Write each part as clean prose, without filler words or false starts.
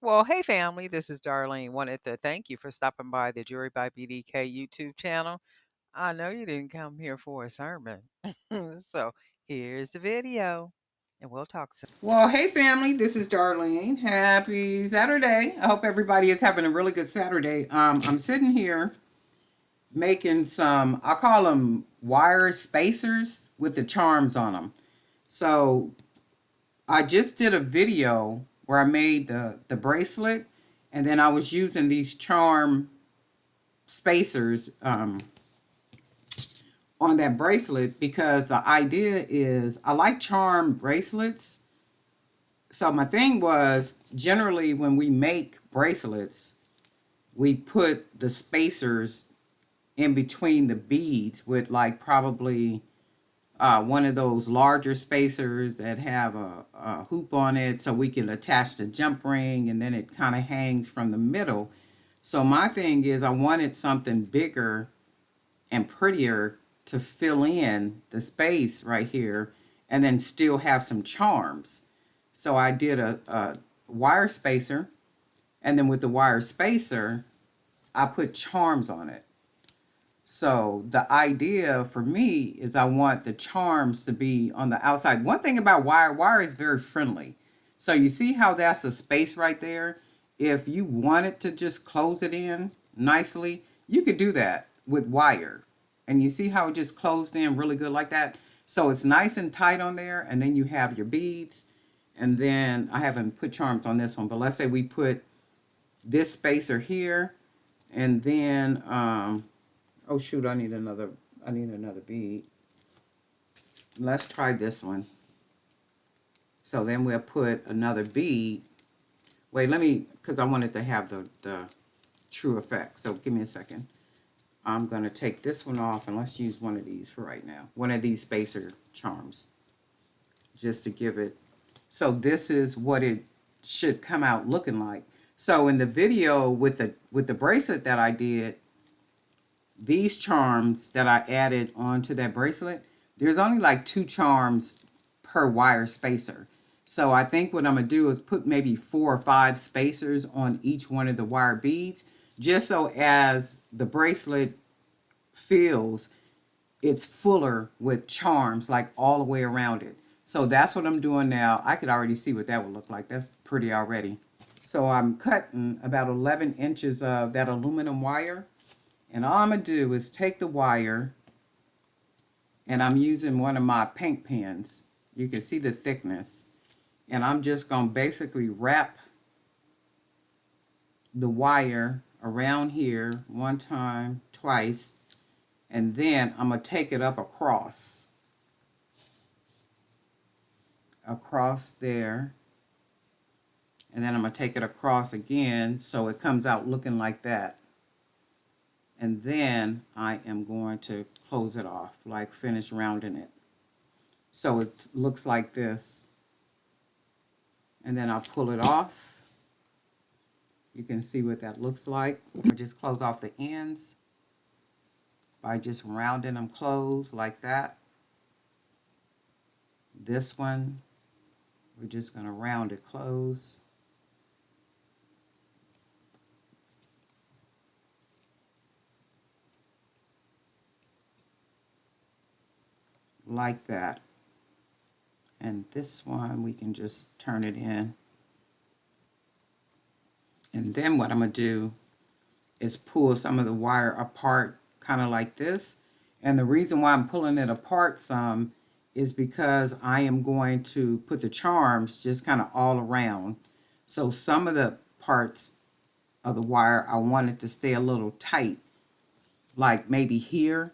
Well, hey family, this is Darlene. Wanted to thank you for stopping by the Jury by BDK YouTube channel. I know you didn't come here for a sermon. So here's the video, and we'll talk soon. Well, hey family, this is Darlene. Happy Saturday. I hope everybody is having a really good Saturday. I'm sitting here making some, I call them wire spacers with the charms on them. So I just did a video where I made the bracelet, and then I was using these charm spacers on that bracelet because the idea is I like charm bracelets. So my thing was generally when we make bracelets, we put the spacers in between the beads with like probably one of those larger spacers that have a hoop on it so we can attach the jump ring, and then it kind of hangs from the middle. So my thing is I wanted something bigger and prettier to fill in the space right here and then still have some charms. So I did a wire spacer, and then with the wire spacer, I put charms on it. So the idea for me is I want the charms to be on the outside. One thing about wire is very friendly. So you see how that's a space right there? If you wanted to just close it in nicely, you could do that with wire. And you see how it just closed in really good like that? So it's nice and tight on there, and then you have your beads. And then I haven't put charms on this one, but let's say we put this spacer here, and then oh shoot, I need another bead. Let's try this one. So then we'll put another bead. Wait, let me, because I wanted to have the true effect. So give me a second. I'm going to take this one off, and let's use one of these for right now. One of these spacer charms, just to give it. So this is what it should come out looking like. So in the video with the bracelet that I did, these charms that I added onto that bracelet, there's only like 2 charms per wire spacer. So I think what I'm going to do is put maybe 4 or 5 spacers on each one of the wire beads, just so as the bracelet feels it's fuller with charms like all the way around it. So that's what I'm doing now. I could already see what that would look like. That's pretty already. So I'm cutting about 11 inches of that aluminum wire. And all I'm going to do is take the wire, and I'm using one of my paint pens. You can see the thickness. And I'm just going to basically wrap the wire around here one time, twice, and then I'm going to take it up across there, and then I'm going to take it across again so it comes out looking like that. And then I am going to close it off, like finish rounding it. So it looks like this. And then I'll pull it off. You can see what that looks like. I just close off the ends by just rounding them closed like that. This one, we're just going to round it close. Like that. And this one, we can just turn it in. And then what I'm going to do is pull some of the wire apart, kind of like this. And the reason why I'm pulling it apart some is because I am going to put the charms just kind of all around. So some of the parts of the wire, I want it to stay a little tight, like maybe here.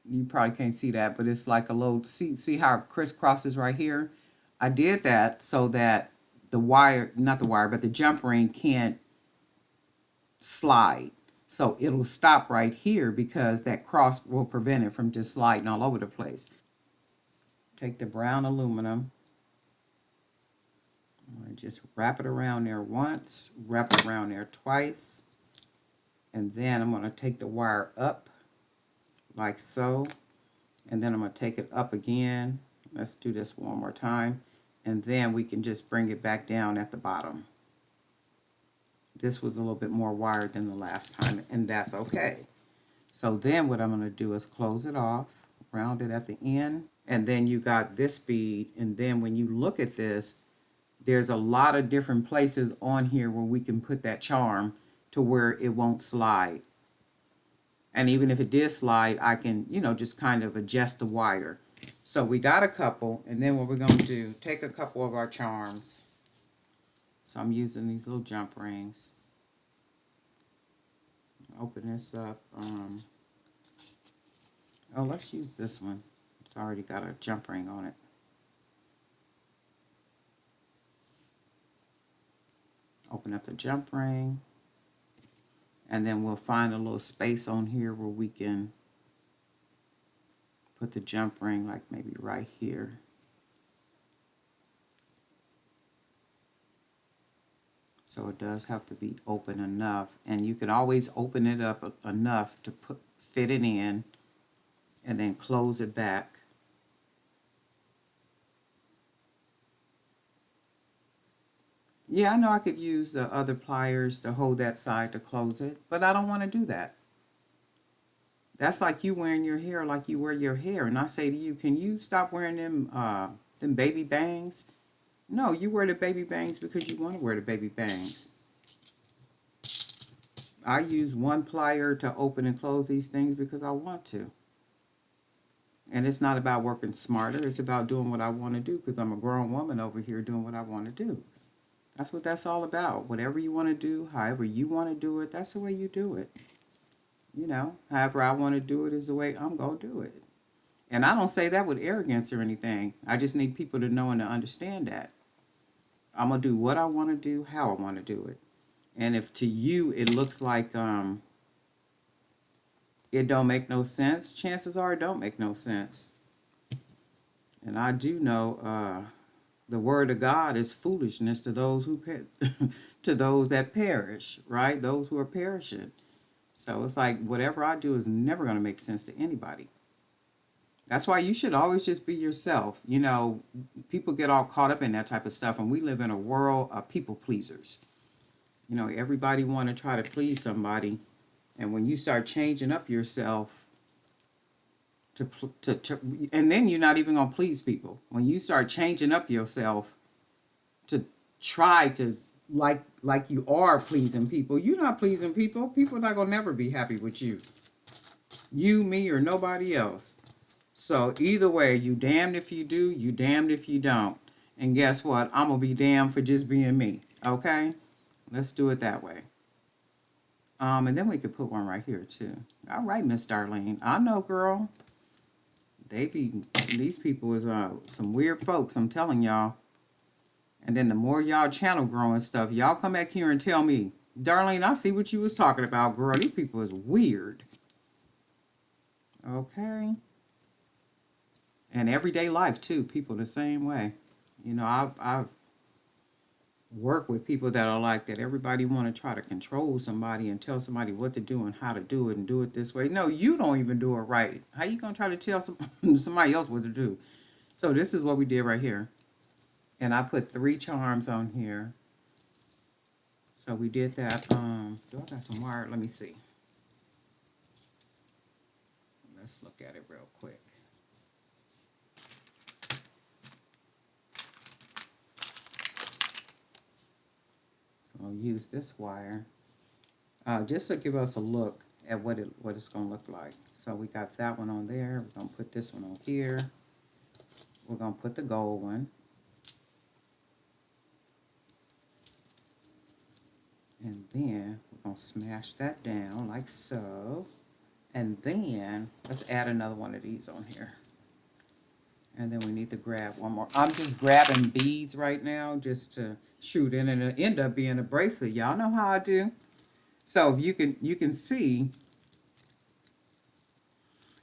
You probably can't see that, but it's like a little, see how it crisscrosses right here? I did that so that the wire, not the wire, but the jump ring can't slide. So it'll stop right here because that cross will prevent it from just sliding all over the place. Take the brown aluminum, and just wrap it around there once, wrap it around there twice, and then I'm going to take the wire up like so, and then I'm going to take it up again. Let's do this one more time, and then we can just bring it back down at the bottom. this was a little bit more wired than the last time, and that's okay. So then what I'm going to do is close it off, round it at the end, and then you got this bead, and then when you look at this, there's a lot of different places on here where we can put that charm to where it won't slide. And even if it did slide, I can, just kind of adjust the wire. So we got a couple, and then what we're going to do, take a couple of our charms. So I'm using these little jump rings. Open this up. Let's use this one. It's already got a jump ring on it. Open up the jump ring. And then we'll find a little space on here where we can put the jump ring, like maybe right here. So it does have to be open enough, and you can always open it up enough to fit it in and then close it back. Yeah, I know I could use the other pliers to hold that side to close it, but I don't want to do that. That's like you wearing your hair like you wear your hair, and I say to you, can you stop wearing them baby bangs? No, you wear the baby bangs because you want to wear the baby bangs. I use one plier to open and close these things because I want to. And it's not about working smarter. It's about doing what I want to do because I'm a grown woman over here doing what I want to do. That's what that's all about. Whatever you want to do, however you want to do it, that's the way you do it. However I want to do it is the way I'm going to do it. And I don't say that with arrogance or anything. I just need people to know and to understand that. I'm going to do what I want to do, how I want to do it. And if to you it looks like it don't make no sense, chances are it don't make no sense. And I do know the word of God is foolishness to those who to those that perish, right? Those who are perishing. So it's like whatever I do is never going to make sense to anybody. That's why you should always just be yourself. People get all caught up in that type of stuff, and we live in a world of people pleasers. Everybody want to try to please somebody, and when you start changing up yourself and then you're not even going to please people. When you start changing up yourself to try to like you are pleasing people, you're not pleasing people. People are not going to never be happy with you. You, me, or nobody else. So either way, you damned if you do, you damned if you don't. And guess what? I'm going to be damned for just being me. Okay? Let's do it that way. And then we could put one right here too. All right, Miss Darlene. I know, girl. These people is some weird folks, I'm telling y'all. And then the more y'all channel grow and stuff, y'all come back here and tell me, Darlene, I see what you was talking about, girl. These people is weird. Okay? And everyday life too, people the same way. I've worked with people that are like that. Everybody want to try to control somebody and tell somebody what to do and how to do it and do it this way. No, you don't even do it right. How you going to try to tell somebody else what to do? So this is what we did right here. And I put 3 charms on here. So we did that. Do I got some wire? Let me see. Let's look at it real quick. So I'll use this wire just to give us a look at what it's going to look like. So we got that one on there. We're going to put this one on here. We're going to put the gold one. And then we're going to smash that down like so. And then let's add another one of these on here. And then we need to grab one more. I'm just grabbing beads right now just to shoot in, and it'll end up being a bracelet. Y'all know how I do. So you can see,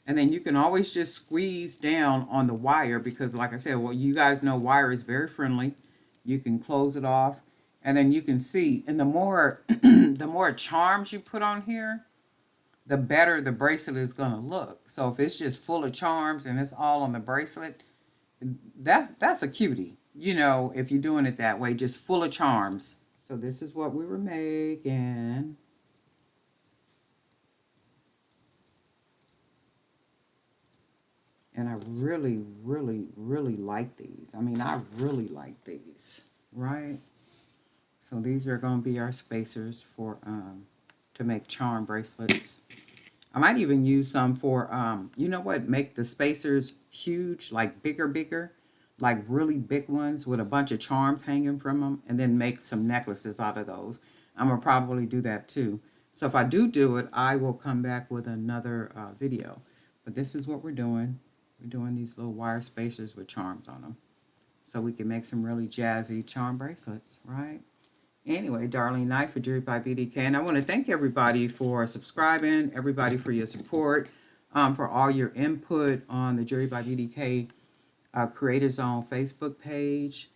and then you can always just squeeze down on the wire because, like I said, well, you guys know wire is very friendly. You can close it off, and then you can see. And the more the more charms you put on here, the better the bracelet is going to look. So if it's just full of charms and it's all on the bracelet, that's a cutie. If you're doing it that way, just full of charms. So this is what we were making. And I really, really, really like these. I mean, I really like these, right? So these are going to be our spacers for to make charm bracelets. I might even use some for you know what? Make the spacers huge, like bigger, like really big ones with a bunch of charms hanging from them, and then make some necklaces out of those. I'm gonna probably do that too. So if I do it, I will come back with another video. But this is what we're doing. We're doing these little wire spacers with charms on them, so we can make some really jazzy charm bracelets, right? Anyway, Darlene Knight for Jewelry by BDK. And I want to thank everybody for subscribing, everybody for your support, for all your input on the Jewelry by BDK Creator Zone Facebook page.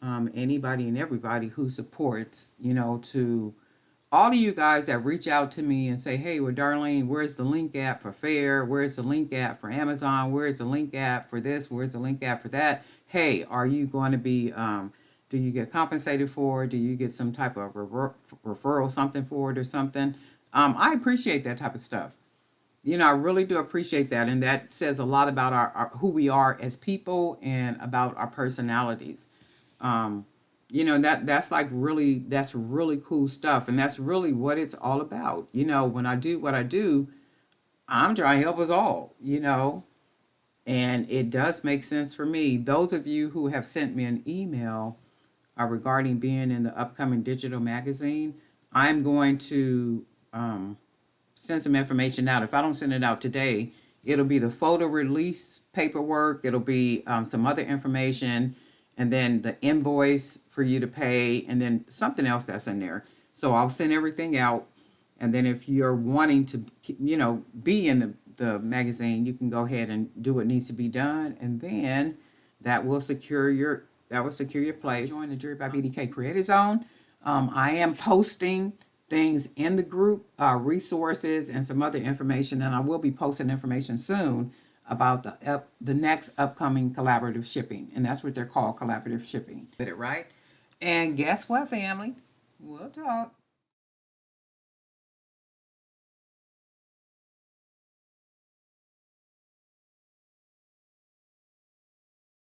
Anybody and everybody who supports, you know, to all of you guys that reach out to me and say, hey, well, Darlene, where's the link at for Fair? Where's the link at for Amazon? Where's the link at for this? Where's the link at for that? Hey, are you going to be, do you get compensated for it? Do you get some type of referral, something for it or something? I appreciate that type of stuff. You know, I really do appreciate that. And that says a lot about our who we are as people and about our personalities. Um, you know, that's like really, that's really cool stuff. And that's really what it's all about. You know, when I do what I do, I'm trying to help us all, you know, and it does make sense for me. Those of you who have sent me an email regarding being in the upcoming digital magazine, I'm going to send some information out. If I don't send it out today, it'll be the photo release paperwork, it'll be some other information, and then the invoice for you to pay, and then something else that's in there. So I'll send everything out, and then if you're wanting to, you know, be in the magazine, you can go ahead and do what needs to be done, and then that will secure your place. Join the Jewelry by BDK Creator Zone. I am posting things in the group, resources, and some other information, and I will be posting information soon about the next upcoming collaborative shipping, and that's what they're called, collaborative shipping. Get it right? And guess what, family? We'll talk.